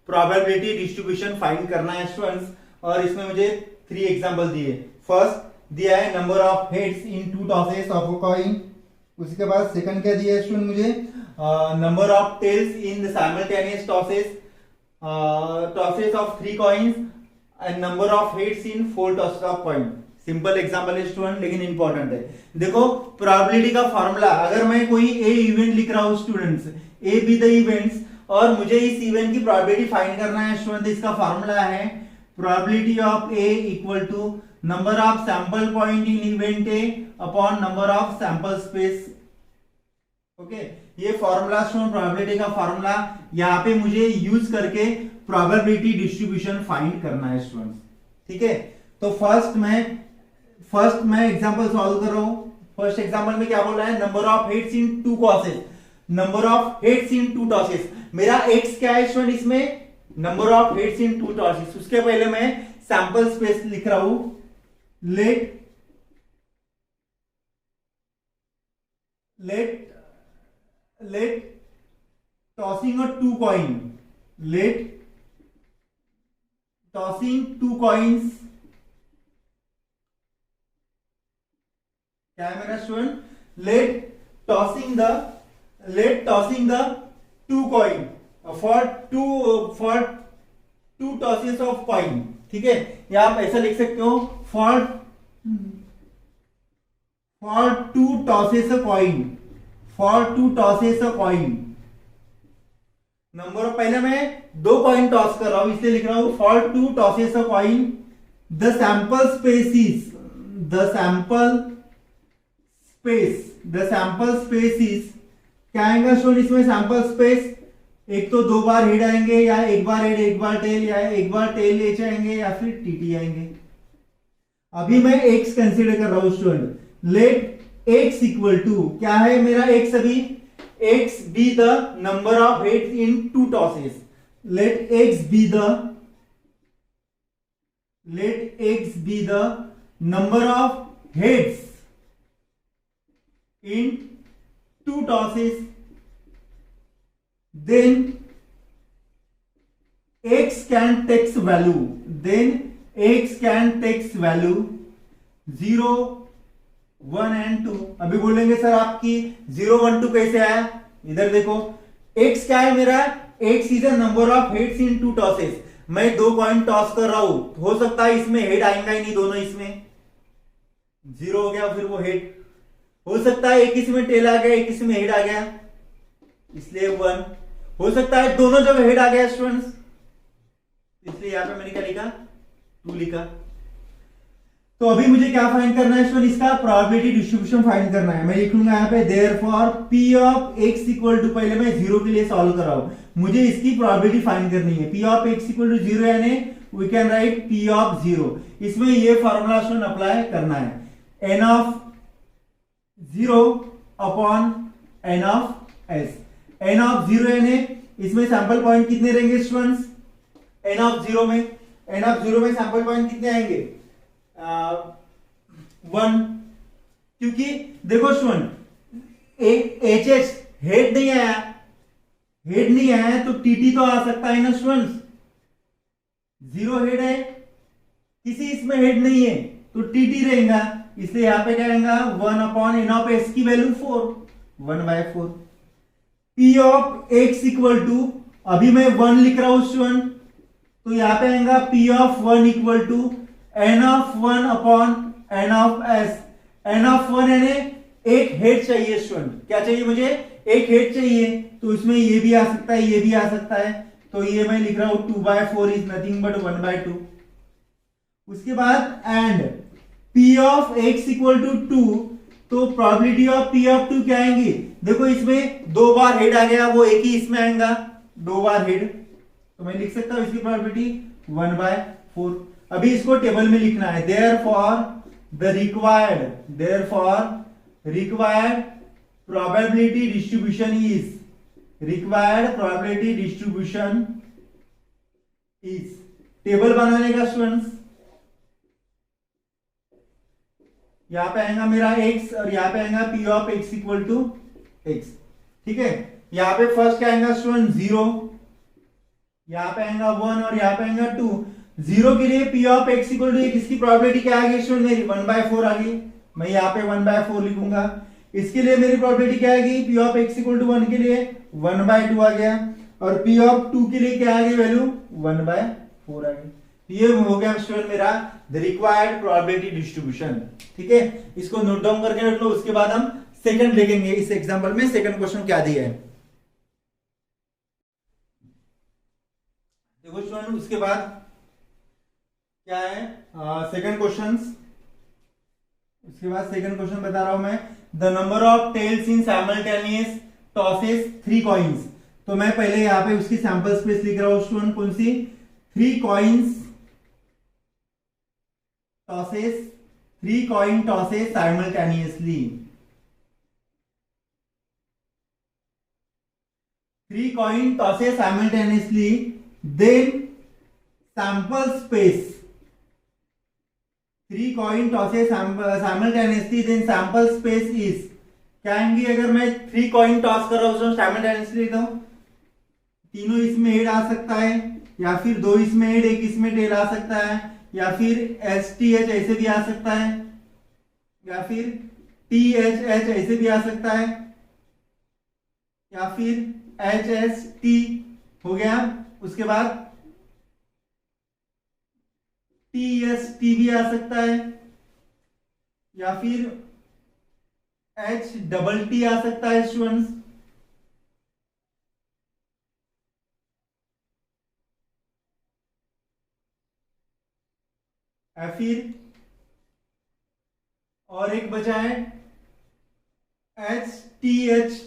प्रोबेबिलिटी डिस्ट्रीब्यूशन फाइंड करना है स्टूडेंट्स. और इसमें मुझे 3 एग्जांपल दिए. फर्स्ट दिया है number of heads in 2 tosses of a coin. उसके बाद सेकंड क्या दिया है स्टूडेंट मुझे, number of tails in the simultaneous tosses of 3 coins and number of heads in 4 tosses of coin. Simple example है स्टूडेंट, लेकिन इंपॉर्टेंट है. देखो प्रोबेबिलिटी का फॉर्मूला, अगर मैं कोई ए इवेंट लिख रहा हूं students, A be the events, और मुझे इस इवेंट की प्रोबेबिलिटी फाइंड करना है स्टूडेंट, इसका फॉर्मूला है probability of A equal to number of sample point in event A upon number of sample space. Okay, ये फॉर्मूला स्टूडेंट, प्रोबेबिलिटी का फॉर्मूला यहाँ पे मुझे यूज करके प्रोबेबिलिटी डिस्ट्रीब्यूशन फाइंड करना है स्टूडेंट्स। ठीक है, तो फर्स्ट मैं एग्जांपल सॉल्व कर रहा हूं। फर्स्ट एग्जांपल में क्या बोल रहा है, number of heads in two tosses, number of heads in two tosses. मेरा एक्स क्या है स्टूडेंट इसमें, number of heads in two tosses. उसके पहले मैं सैंपल स्पेस लिख रहा हूं, late tossing a two coin, let tossing two coins, क्या है मेरा student, let tossing the two coin for two tosses of coin। ठीक है, या आप ऐसा लिख सकते हो for two tosses a coin, for two tosses a coin। Number पहले मैं दो कॉइन टॉस कर रहा हूं, इसलिए लिख रहा हूं for two tosses a coin, the sample space is क्या आएगा स्टूडेंट इसमें, सैंपल स्पेस एक तो दो बार हेड आएंगे, या एक बार हेड एक बार टेल, या एक बार टेल एच आएंगे, या फिर टीटी आएंगे। अभी मैं एक्स कंसीडर कर रहा हूं student, let x equal to क्या है मेरा एक्स, अभी x be the number of heads in two tosses, let x be the number of heads in two tosses, then x can takes value 0 1 and 2। अभी बोलेंगे sir आपकी 0 1 2 कैसे आया, इधर देखो x क्या है मेरा, x is a number of heads in two tosses. मैं दो कॉइन टॉस कर रहा हूं, हो सकता है इसमें हेड आएगा ही नहीं, दोनों इसमें 0 हो गया, फिर वो हेड हो सकता है एक इसमें टेल आ गया, एक इसमें हेड आ गया, इसलिए 1 हो सकता है दोनों जगह हेड आ गया स्टूडेंट्स, इसलिए यहां पे मैंने क्या लिखा 2 लिखा। तो अभी मुझे क्या फाइंड करना है स्टूडेंट, इसका प्रोबेबिलिटी डिस्ट्रीब्यूशन फाइंड करना है। मैं लिखूंगा यहाँ पे therefore p of x equal to, पहले मैं 0 के लिए सॉल्व कर रहा हूं, मुझे इसकी प्रोबेबिलिटी फाइंड करनी है। p of x equal to 0 यानी we can write p of 0। इसमें ये फॉर्मूला स्टूडेंट अप्लाई करना है, n of 0 upon n of s। n of 0 यानी इसमें सैंपल पॉइंट कितने रहेंगे स्टूडेंट्स, n ऑफ 0 में सैंपल पॉइंट कितने आएंगे 1, क्योंकि देखो स्टूडेंट एच एच हेड नहीं आया तो टीटी तो आ सकता है ना स्टूडेंट्स, 0 हेड है, किसी इसमें हेड नहीं है तो टीटी रहेगा, इसलिए यहां पे क्या आएगा 1 अपॉन एन ऑफ एस की value 4, 1/4। P of x equal to, अभी मैं 1 लिख रहा हूं स्टूडेंट, तो यहां पे आएगा p of 1 equal to n of 1 upon n of s। n of 1 यानी एक हेड चाहिए स्टूडेंट, क्या चाहिए मुझे, एक हेड चाहिए, तो इसमें ये भी आ सकता है, ये भी आ सकता है, तो ये मैं लिख रहा हूं 2/4 इज नथिंग बट 1/2। उसके बाद and p of x equal to 2, तो प्रोबेबिलिटी ऑफ p ऑफ 2 क्या आएंगी, देखो इसमें 2 बार हेड आ गया, वो एक ही इसमें आएगा 2 बार हेड, तो मैं लिख सकता हूं इसकी प्रोबेबिलिटी 1/4। अभी इसको टेबल में लिखना है, therefore required probability distribution is table बनाने का स्टूडेंट्स, यहां पे आएगा मेरा x और यहां पे आएगा p of x equal to x। ठीक है, यहां पे फर्स्ट क्या आएगा स्टूडेंट 0, यहां पे आएगा 1 और यहां पे आएगा 2। 0 के लिए p of x equal to इसकी प्रोबेबिलिटी क्या आ गई स्टूडेंट मेरी 1/4 आ गई, मैं यहाँ पे 1/4 लिखूंगा। इसके लिए मेरी प्रोबेबिलिटी क्या आ गई, p of x equal to 1 के लिए 1/2 आ गया, और p ऑफ 2 के लिए क्या आ गई वैल्यू 1/4 आ गई। ये हो गया स्टूडेंट मेरा द रिक्वायर्ड प्रोबेबिलिटी डिस्ट्रीब्यूशन। ठीक है, इसको नोट डाउन करके रख लो, उसके बाद हम सेकंड देखेंगे इस एग्जांपल में सेकंड क्वेश्चन क्या दिया है। देखो स्टूडेंट, उसके बाद क्या है सेकंड क्वेश्चन। उसके बाद सेकंड क्वेश्चन बता रहा हूं मैं, the number of tails in simultaneous tosses 3 coins. तो मैं पहले यहाँ पे उसकी सैंपल स्पेस लिख रहा हूं स्टूडेंट, कौन सी, 3 coins tosses, 3 coin tosses simultaneously, 3 coin tosses simultaneously, then sample space, 3 coin tosses simultaneously, then sample space is, क्या आएंगी अगर मैं 3 coin toss कर रहा हूं उसमें simultaneously तो तीनों इसमें हेड आ सकता है, या फिर 2 इसमें हेड 1 इसमें टेल आ सकता है, या फिर STH ऐसे भी आ सकता है, या फिर THH ऐसे भी आ सकता है, या फिर HST हो गया। उसके बाद TST भी आ सकता है, या फिर HTT आ सकता है स्टूडेंट्स। या फिर और एक बचा है HTH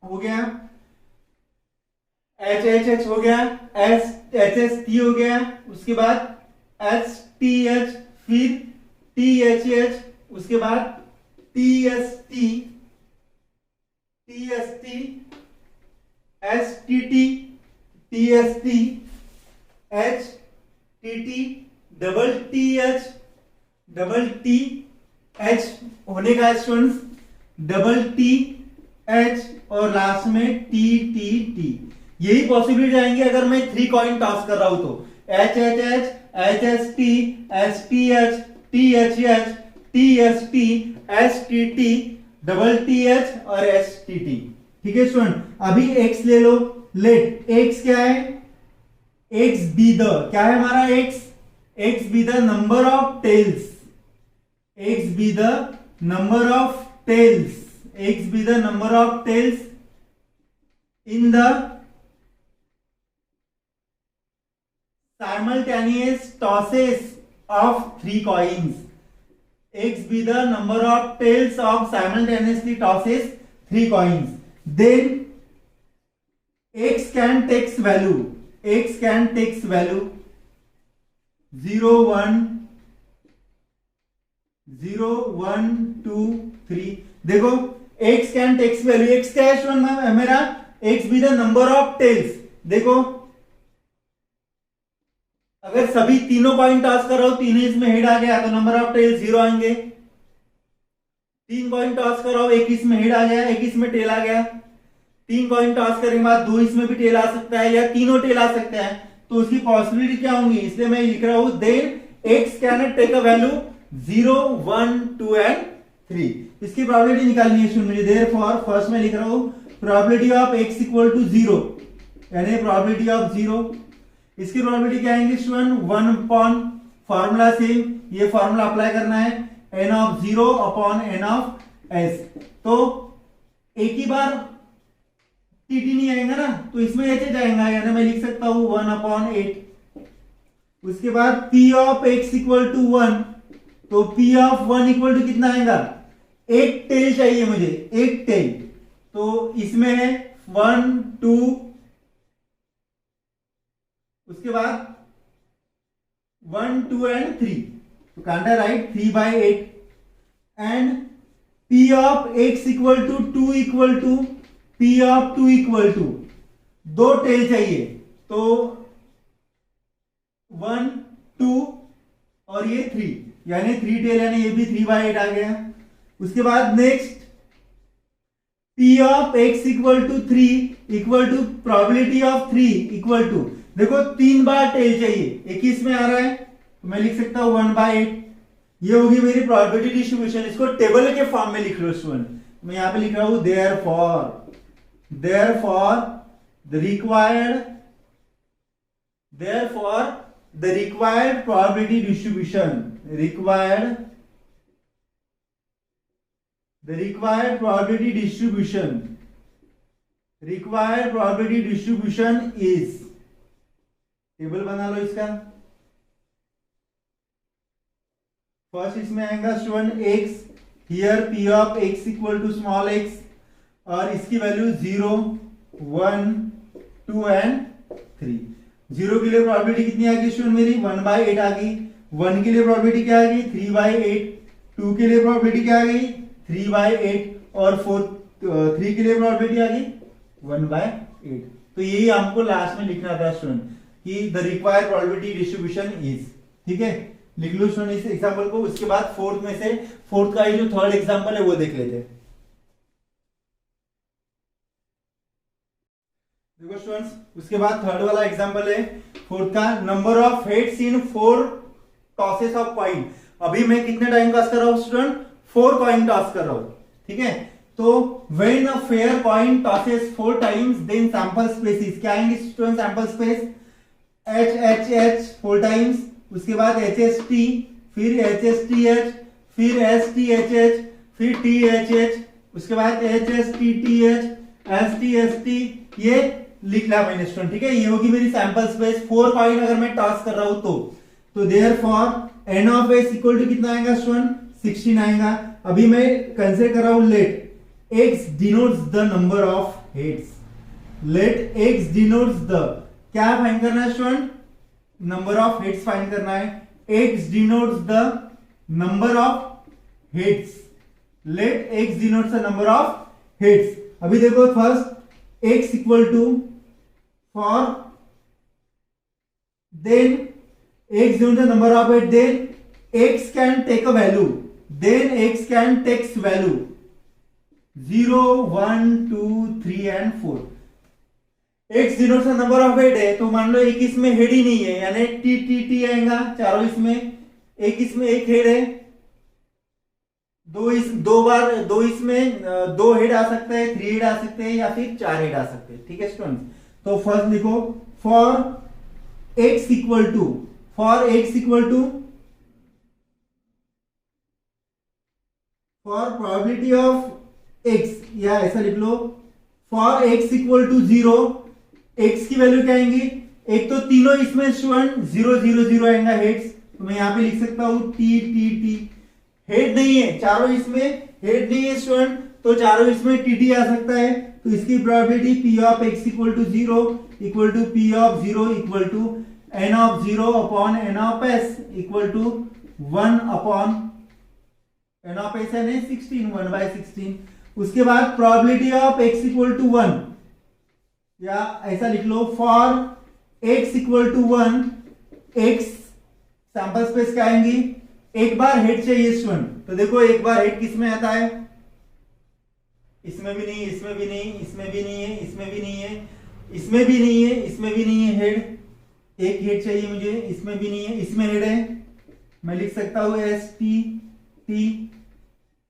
हो गया, HHH हो गया, HST हो गया, उसके बाद HTH, फिर THH, उसके बाद TST, STT, TST, HTT, double TH, double TH होने का स्टूडेंट्स, डबल TH और लास्ट में TTT। यही पॉसिबिलिटी आएंगे अगर मैं 3 कॉइन टॉस कर रहा हूं तो HHH, HST, STH, THH, TST, STT, double TH और STT। ठीक है स्टूडेंट, अभी x ले लो, लेट x क्या है, x बी द, क्या है हमारा x be the number of tails, x be the number of tails, x be the number of tails in the simultaneous tosses of 3 coins, x be the number of tails of simultaneously tosses 3 coins, then x can takes value 0 1 0 1 2 3। देखो x can takes value, x क्या है student मेरा, x be the number of tails. देखो अगर सभी तीनों coin toss कर रहा हूं, तीनों इसमें हेड आ गया तो नंबर ऑफ टेल्स 0 आएंगे। 3 कॉइन टॉस कर रहा हूं, 1 इसमें हेड आ गया, 1 इसमें टेल आ गया। 3 कॉइन टॉस करने के बाद 2 इसमें भी टेल आ सकता है, या तीनों टेल आ सकते हैं, तो उसकी पॉसिबिलिटी क्या होंगी, इसलिए मैं लिख रहा हूं then x can take a value 0 1 2 and 3। इसकी प्रोबेबिलिटी निकालनी है मुझे, देयरफॉर फर्स्ट में लिख रहा हूं probability of x equal to 0, यानी प्रोबेबिलिटी ऑफ 0। इसकी प्रोबेबिलिटी क्या आएंगे स्टूडेंट, 1 अपॉन फॉर्मूला सेम, ये फॉर्मूला अप्लाई करना है, n of 0 upon n of s। तो एक ही बार tt नहीं आएगा ना, तो इसमें h जाएगा, यानी मैं लिख सकता हूं 1 अपॉन 8। उसके बाद p of x equal to 1, तो p ऑफ 1 इक्वल टू कितना आएगा, एक टेल चाहिए मुझे, एक टेल, तो इसमें है 1 2, उसके बाद 1 2 एंड 3, तो कांटा write 3/8 and p of x equal to 2 equal to p of 2 equal to 2 tail चाहिए, तो 1 2 और ये 3, यानी 3 टेल, यानी ये भी 3/8 आ गया। उसके बाद next p of x equal to 3 equal to probability of 3 equal to, देखो 3 बार टेल चाहिए, 21 में आ रहा है, तो मैं लिख सकता हूं 1/8। ये होगी मेरी प्रोबेबिलिटी डिस्ट्रीब्यूशन। इसको टेबल के फॉर्म में लिख लो स्टूडेंट, मैं यहां पे लिख रहा हूं therefore the required probability distribution, required probability distribution is, table बना लो इसका, फर्स्ट इसमें आएगा student x, here p of x equal to small x, और इसकी वैल्यू 0, 1, 2 एंड 3। 0 के लिए प्रोबेबिलिटी कितनी आ गई स्टूडेंट मेरी 1/8 आ गई। 1 के लिए प्रोबेबिलिटी क्या आ गई 3/8। 2 के लिए प्रोबेबिलिटी क्या आ गई 3/8, और 3 के लिए प्रोबेबिलिटी आ गई 1/8। तो यही हमको लास्ट में लिखना था स्टूडेंट कि the required probability distribution is, ठीक है। लिख लो स्टूडेंट इस एग्जांपल को। उसके बाद फोर्थ का जो थर्ड एग्जांपल है वो देख लेते हैं। देखो स्टूडेंट्स, उसके बाद थर्ड वाला एग्जांपल है फोर्थ का, number of heads in 4 tosses of coin. अभी मैं कितने टाइम टॉस कर रहा हूं स्टूडेंट 4 कॉइन टॉस कर रहा हूं, ठीक है। तो when a fair coin tosses 4 times then sample spaces, क्या आएंगे student sample space HHH 4 times, उसके बाद HST, फिर HSTH, फिर STHH, फिर THH, उसके बाद HSTTH, STST, ये लिख लिया मैंने स्टूडेंट, ठीक है। ये होगी मेरी सैंपल स्पेस। 4 कॉइन अगर मैं टॉस कर रहा हूं तो therefore n of s equal to कितना आएगा स्टूडेंट 16 आएगा। अभी मैं कंसीडर कर रहा हूं let x denotes the number of heads, let x denotes the, क्या फाइंड करना है student number of heads find करना है। x denotes the number of heads, let x denotes the number of heads. अभी देखो first x equal to for then x denotes the number of head, then x can take a value, then x can takes value 0, 1, 2, 3 and 4। x denotes the number of head है, तो मान लो एक इसमें head ही नहीं है, यानी T आएगा चारों इसमें, एक इसमें एक हेड है, दो इसमें 2 हेड आ सकते हैं, 3 हेड आ सकते हैं, या फिर 4 हेड आ सकते हैं, ठीक है स्टूडेंट्स। तो फर्स्ट लिखो for x equal to for probability of x, या ऐसा लिख लो for x equal to 0, x की वैल्यू क्या आएंगी, एक तो तीनों इसमें स्टूडेंट 0, 0, 0 आएगा हेड्स, तो मैं यहां पे लिख सकता हूं t। हेड नहीं है चारों इसमें, हेड नहीं है स्टूडेंट, तो चारों इसमें tt आ सकता है, तो इसकी probability p of x equal to 0 equal to p of 0 equal to n of 0 upon n of s equal to 1 upon n of s यानी 16, 1/16। उसके बाद probability of x equal to 1, या ऐसा लिख लो for x equal to 1, x sample space क्या आएंगी, एक बार हेड चाहिए स्टूडेंट, तो देखो एक बार हेड किस में आता है, इसमें भी नहीं, इसमें भी नहीं, इसमें भी नहीं है, इसमें भी नहीं है, इसमें भी नहीं है, इसमें भी नहीं है हेड, एक हेड चाहिए मुझे, इसमें भी नहीं है, इसमें हेड है, मैं लिख सकता हूं ST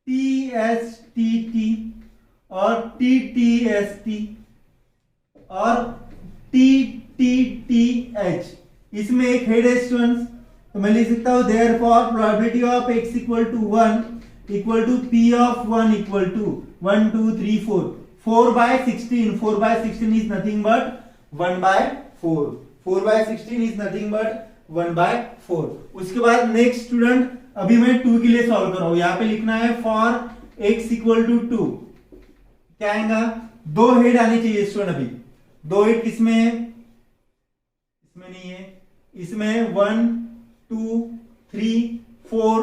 TSTT और TTST और TTTH, इसमें एक हेड है स्टूडेंट्स, तो मैं लिख सकता हूं therefore probability of x equal to 1 equal to p of 1 equal to 1, 2, 3, 4, 4/16, 4/16 is nothing but 1/4, 4/16 is nothing but 1/4। उसके बाद नेक्स्ट स्टूडेंट, अभी मैं 2 के लिए सॉल्व कर रहा हूं, यहां पे लिखना है फॉर x इक्वल टू 2, क्या आएगा 2 हेड आने चाहिए स्टूडेंट। अभी 2 हेड किसमें है, इसमें नहीं है, इसमें 1, 2, 3, 4,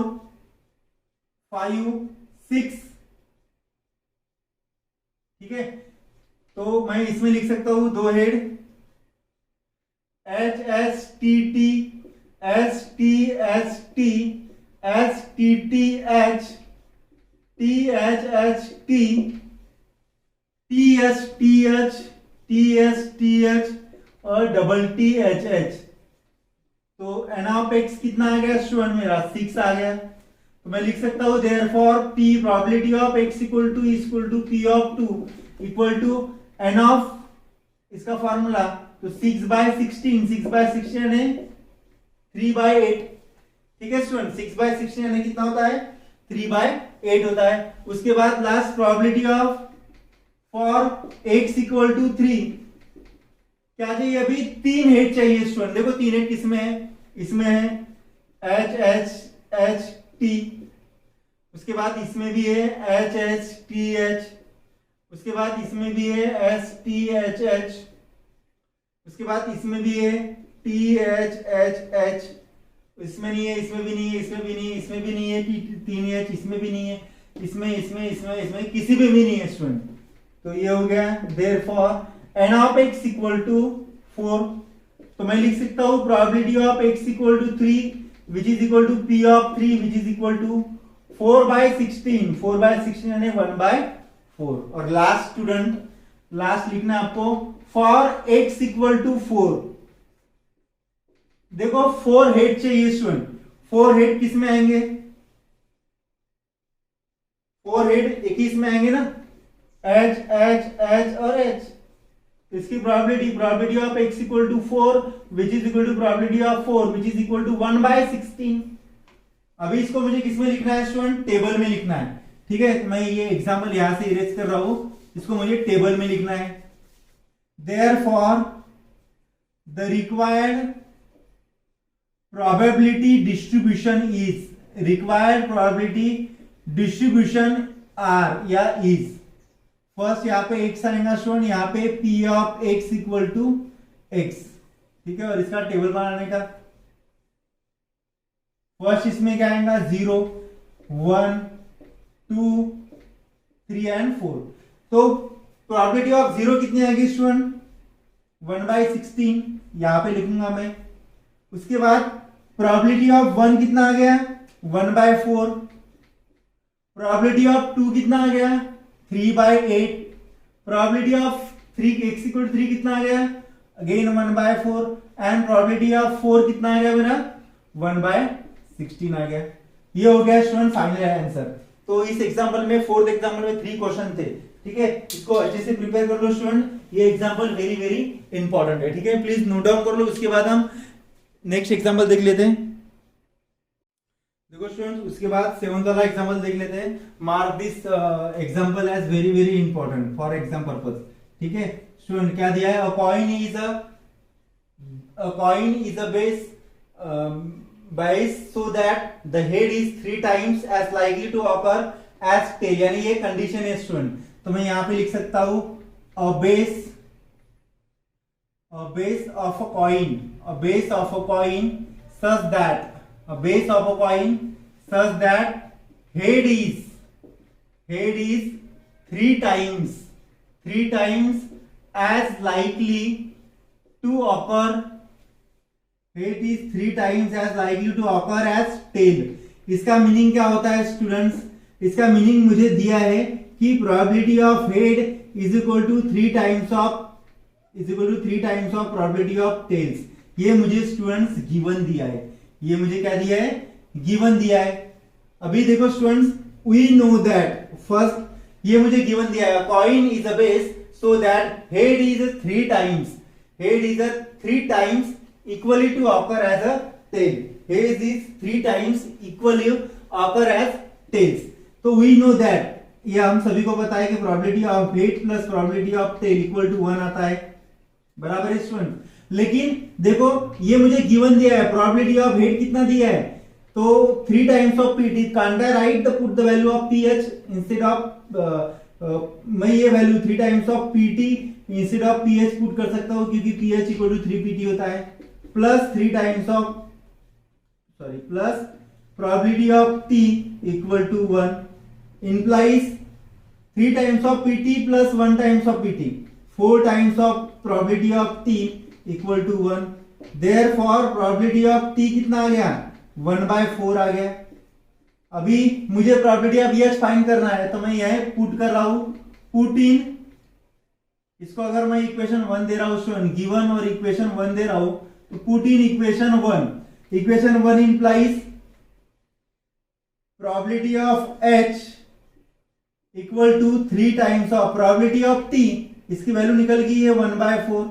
5, 6, ठीक है। तो मैं इसमें लिख सकता हूं 2 head HSTT, STST, STTH, THHT, TSTH, TSTH और TTHH। तो n ऑफ x कितना आ गया स्टूडेंट मेरा 6 आ गया, तो मैं लिख सकता हूं therefore p probability of x equal to p of 2 equal to n of, इसका फॉर्मूला तो 6/16 यानी 3/8, ठीक है स्टूडेंट। 6/16 यानी कितना होता है 3/8 होता है। उसके बाद last probability of for x equal to 3, क्या चाहिए अभी 3 हेड चाहिए स्टूडेंट। देखो 3 हेड किसमें है, इसमें है HHH, टी, उसके बाद इसमें भी है एच एच टी एच, उसके बाद इसमें भी है एस टी एच एच, उसके बाद इसमें भी है टी एच एच एच, इसमें नहीं है, इसमें भी नहीं है, इसमें भी नहीं है, इसमें भी नहीं है, तीन एच, इसमें भी नहीं है, इसमें इसमें इसमें इसमें किसी में भी नहीं है स्टूडेंट। तो ये हो गया therefore n of x equal to 4। तो मैं लिख सकता हूं probability of x equal to 3 which is equal to p of 3 which is equal to 4/16, 4/16 यानी 1/4। और लास्ट स्टूडेंट, लास्ट लिखना है आपको फॉर एक्स इक्वल टू 4। देखो 4 हेड चाहिए स्टूडेंट, 4 हेड किस में आएंगे, 4 हेड एक ही इसमें आएंगे ना, एच एच एच और एच। इसकी probability of x equal to 4 which is equal to probability of 4 which is equal to 1/16। अभी इसको मुझे किसमें लिखना है स्टूडेंट, टेबल में लिखना है। ठीक है, तो मैं ये एग्जाम्पल यहां से इरेज कर रहा हूं, इसको मुझे टेबल में लिखना है। Therefore the required probability distribution is, required probability distribution R या is, फर्स्ट यहां पे x आएगा स्टूडेंट, यहां पे p of x equal to x। ठीक है, और इसका टेबल बनाने का फर्स्ट इसमें क्या आएगा 0 1 2 3 एंड 4। तो प्रोबेबिलिटी ऑफ 0 कितनी आएगी स्टूडेंट 1/16, यहां पे लिखूंगा मैं। उसके बाद प्रोबेबिलिटी ऑफ 1 कितना आ गया 1/4, प्रोबेबिलिटी ऑफ 2 कितना आ गया 3/8, probability of 3 x equal to 3 कितना आ गया अगेन 1/4, एंड प्रोबेबिलिटी ऑफ 4 कितना आ गया मेरा 1/16 आ गया। ये हो गया स्टूडेंट फाइनल आंसर। तो इस एग्जांपल में, फोर्थ एग्जांपल में 3 क्वेश्चन थे। ठीक है, इसको अच्छे से प्रिपेयर कर लो स्टूडेंट, ये एग्जांपल वेरी वेरी इंपॉर्टेंट है। ठीक है, प्लीज नोट डाउन कर लो, उसके बाद हम नेक्स्ट एग्जांपल देख लेते हैं। देखो स्टूडेंट्स, उसके बाद 7th वाला एग्जांपल देख लेते हैं। Mark this example as very very important for exam purpose. ठीक है स्टूडेंट, क्या दिया है, a coin is a base so that the head is 3 times as likely to occur as tail, यानी ये कंडीशन है स्टूडेंट। तो मैं यहां पे लिख सकता हूं a base of a coin such that head is 3 times as likely to occur, head is 3 times as likely to occur as tail। इसका मीनिंग क्या होता है स्टूडेंट्स, इसका मीनिंग मुझे दिया है कि probability of head is equal to 3 times of probability of tails. ये मुझे स्टूडेंट्स गिवन दिया है, ये मुझे क्या दिया है गिवन दिया है। अभी देखो students, we know that first ये मुझे गिवन दिया है coin is a base so that head is 3 times equally to occur as a tail, head is 3 times equally occur as tails। तो we know that, ये हम सभी को पता है कि probability of head plus probability of tail equal to 1 आता है, बराबर है स्टूडेंट। लेकिन देखो ये मुझे गिवन दिया है, प्रोबेबिलिटी ऑफ हेड कितना दिया है, तो 3 times of PT, can't I right the put the value of pH instead of, मैं ये value 3 times of PT instead of pH put कर सकता हूं, क्योंकि पीएच इक्वल टू 3 पीटी होता है, plus probability of T equal to 1 implies 3 times of p T plus 1 times of p T, 4 times of probability of T equal to 1। Therefore probability of T कितना आ गया 1/4 आ गया। अभी मुझे प्रोबेबिलिटी ऑफ एच फाइंड करना है, तो मैं यह पुट कर रहा हूं, पुट इन, इसको अगर मैं इक्वेशन 1 दे रहा हूं स्टूडेंट, गिवन और इक्वेशन 1 दे रहा हूं, तो put in equation 1 implies probability of H equal to 3 times of probability of T, इसकी वैल्यू निकल गई है 1/4।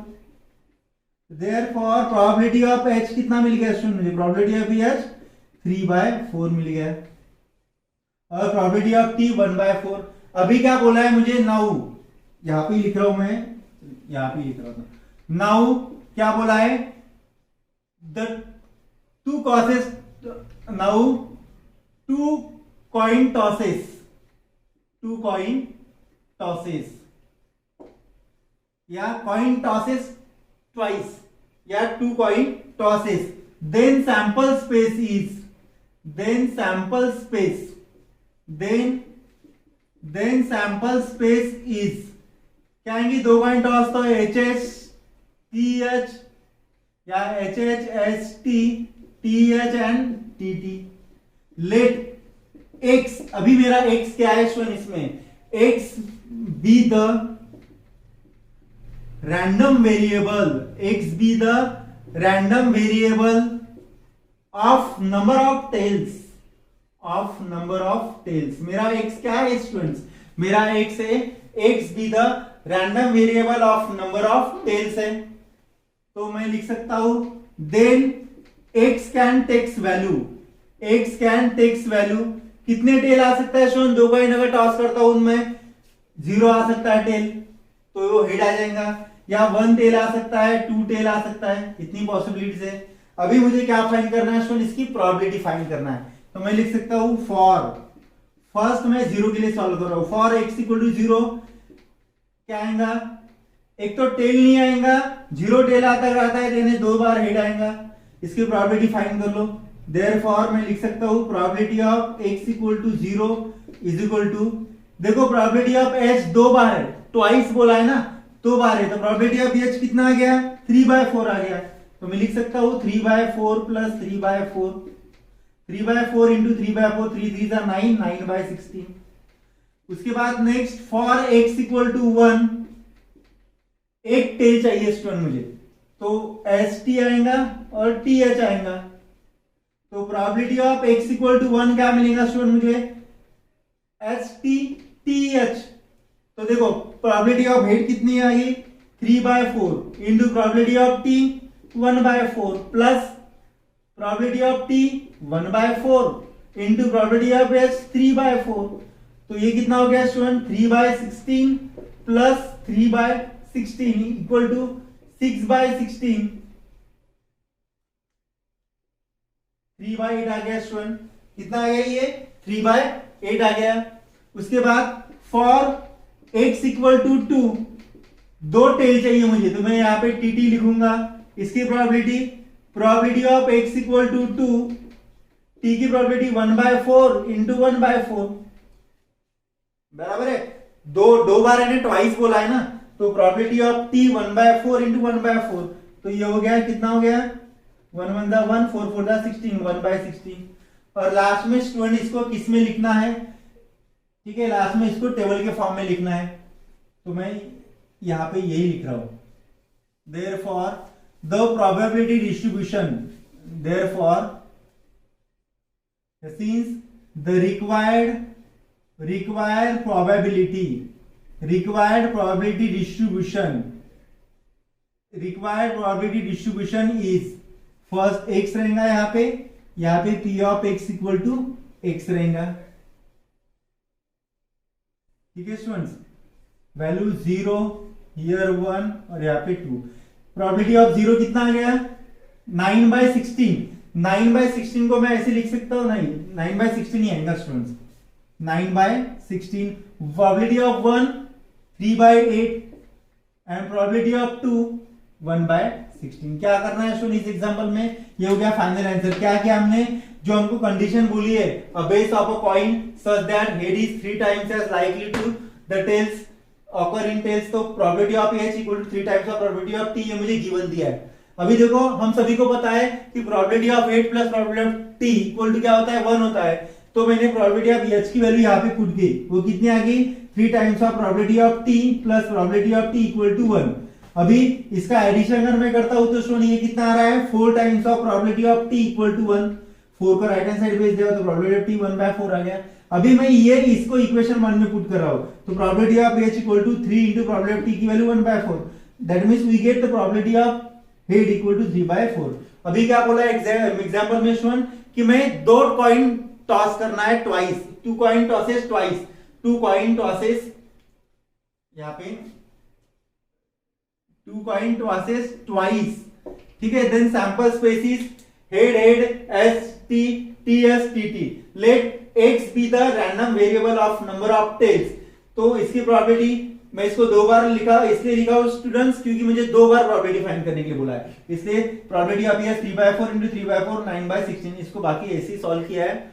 देयरफॉर प्रोबेबिलिटी ऑफ एच कितना मिल गया स्टूडेंट, मुझे प्रोबेबिलिटी ऑफ एच 3/4 मिल गया, और प्रोबेबिलिटी ऑफ टी 1/4। अभी क्या बोला है मुझे, नाउ, यहां पे लिख रहा हूं मैं, यहां पे लिख रहा हूं, नाउ क्या बोला है, the two causes, now two coin tosses, two coin tosses या कॉइन टॉसेस ट्वाइस या two coin tosses, then sample space is, then sample space, then sample space is क्या आएंगी, दो कॉइन टॉस तो एच एच टी एच या H H S T T H and T T. Let x, अभी मेरा x क्या है student, इसमें x be the random variable, x be the random variable of number of tails, of number of tails. मेरा x क्या है students, मेरा x है, x be the random variable of number of tails है। तो मैं लिख सकता हूं then x can takes value, x can takes value, कितने टेल आ सकता है स्टूडेंट, दो कॉइन अगर टॉस करता हूं उनमें 0 आ सकता है टेल तो वो हेड आ जाएगा, या 1 टेल आ सकता है, 2 टेल आ सकता है, इतनी पॉसिबिलिटीज है। अभी मुझे क्या फाइंड करना है स्टूडेंट, इसकी प्रोबेबिलिटी फाइंड करना है। तो मैं लिख सकता हूं फॉर, फर्स्ट मैं 0 के लिए सॉल्व कर रहा हूं, फॉर एक्स इक्वल टू 0 क्या आएगा, एक तो टेल नहीं आएगा, 0 टेल आता है देने 2 बार हेड आएगा, इसकी प्रोबेबिलिटी फाइंड कर लो। देयरफॉर मैं लिख सकता हूं probability of x equal to 0 is equal to, देखो प्रोबेबिलिटी ऑफ h 2 बार है, ट्वाइस बोला है ना, 2 बार है, तो प्रोबेबिलिटी ऑफ h कितना आ गया, 3/4 आ गया। तो मैं लिख सकता हूं 3/4 प्लस 3/4, 3/4 इंटू 3/4, 3 3 जा 9, 9/16। उसके बाद next for x equal to 1, एक टेल चाहिए स्टूडेंट मुझे, तो एस टी आएगा और टी एच आएगा। तो probability of x equal to 1 क्या मिलेगा स्टूडेंट मुझे, एस टी टी एच। तो देखो प्रोबेबिलिटी ऑफ हेड कितनी आई, 3/4 into probability of T 1/4 plus probability of T 1/4 into probability of H 3/4। तो ये कितना हो गया स्टूडेंट, 3/16 प्लस 3/16 इक्वल टू 6/16, 3/8 आ गया स्टूडेंट, कितना आ गया ये 3/8 आ गया। उसके बाद for x equal to 2, 2 tail चाहिए मुझे, तो मैं यहाँ पे टी टी लिखूंगा, इसकी probability of x equal to 2, T की प्रोबेबिलिटी 1/4 इंटू 1/4 बराबर है, दो बार है ट्वाइस बोला है ना, तो प्रोबेबिलिटी ऑफ टी 1/4 इंटू 1/4, तो ये हो गया कितना हो गया, 1 1 जा 1, 4 4 जा 16, 1/16। और लास्ट में स्टूडेंट इसको किस में लिखना है, ठीक है, लास्ट में इसको टेबल के फॉर्म में लिखना है, तो मैं यहां पे यही लिख रहा हूं, therefore the probability distribution, therefore since the required probability distribution is first x रहेगा, यहाँ पे p of x equal to x रहेगा, ठीक है स्टूडेंट्स, वैल्यू 0 हियर 1 और यहाँ पे 2। प्रोबेबिलिटी ऑफ 0 कितना आ गया, 9/16, 9/16 को मैं ऐसे लिख सकता हूं, नहीं 9/16 ही आएगा students, 9/16। Probability of 1 3/8 and probability of 2 1/16। क्या करना है स्टूडेंट इस एग्जांपल में, ये हो गया फाइनल आंसर। क्या किया हमने, जो हमको कंडीशन बोली है, a base of a coin such that head is 3 times as likely to the tails occur in tails, तो probability of h equal to 3 times of probability of t, ये मुझे गिवन दिया है। अभी देखो हम सभी को पता है कि probability of h plus probability of t equal to क्या होता है, 1 होता है। तो मैंने प्रोबेबिलिटी ऑफ h की वैल्यू यहाँ पे पुट की, वो कितनी आ गई, 3 times of probability of t plus probability of t equal to 1। अभी इसका एडिशन अगर मैं करता हूं तो स्टूडेंट ये कितना आ रहा है, 4 times of probability of t equal to 1, 4 को राइट हैंड साइड भेज दिया तो प्रोबेबिलिटी ऑफ t 1/4 आ गया। अभी मैं ये इसको इक्वेशन 1 में पुट कर रहा हूं, तो probability of h equal to 3 into probability of t की value 1/4, that means we get the probability of head equal to 3/4। अभी क्या बोला एग्जांपल में स्टूडेंट कि मैं 2 कॉइन टॉस करना है twice, 2 coin tosses twice, 2 coin tosses, यहाँ पे 2 कॉइन टॉसेस ट्वाइस, ठीक है। Then sample spaces head head S T TSTT, let x be the random variable of number of tails। तो इसकी प्रोबेबिलिटी मैं इसको दो बार लिखा, इसलिए लिखा स्टूडेंट्स क्योंकि मुझे दो बार प्रोबेबिलिटी फाइंड करने के लिए बोला है, इसलिए प्रोबेबिलिटी आती है 3/4 इंटू 3/4 9/16। इसको बाकी ऐसे ही सॉल्व किया है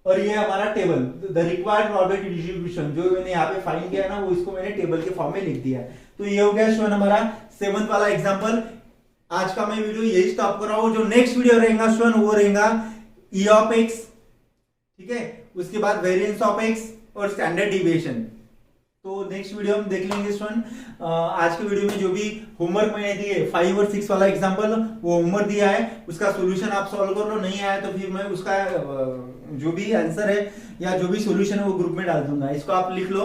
और ये हमारा table the required probability distribution जो मैंने यहाँ पे फाइंड किया ना वो इसको मैंने टेबल के फॉर्म में लिख दिया है। तो ये हो गया स्टूडेंट हमारा 7th वाला एग्जांपल। आज का मैं वीडियो यही स्टॉप कर रहा हूँ। जो नेक्स्ट वीडियो रहेगा स्टूडेंट वो रहेगा ई ऑफ एक्स, ठीक है, उसके बाद वेरिएंस ऑफ एक्स और स्टैंडर्ड डिविएशन। तो नेक्स्ट वीडियो हम देख लेंगे स्टूडेंट। आज के वीडियो में जो भी होमवर्क मैंने दिए 5 और 6 वाला एग्जांपल वो होमवर्क दिया है उसका सॉल्यूशन आप सॉल्व कर लो, नहीं आया तो फिर मैं उसका जो भी आंसर है या जो भी सॉल्यूशन है वो ग्रुप में डाल दूंगा, इसको आप लिख लो।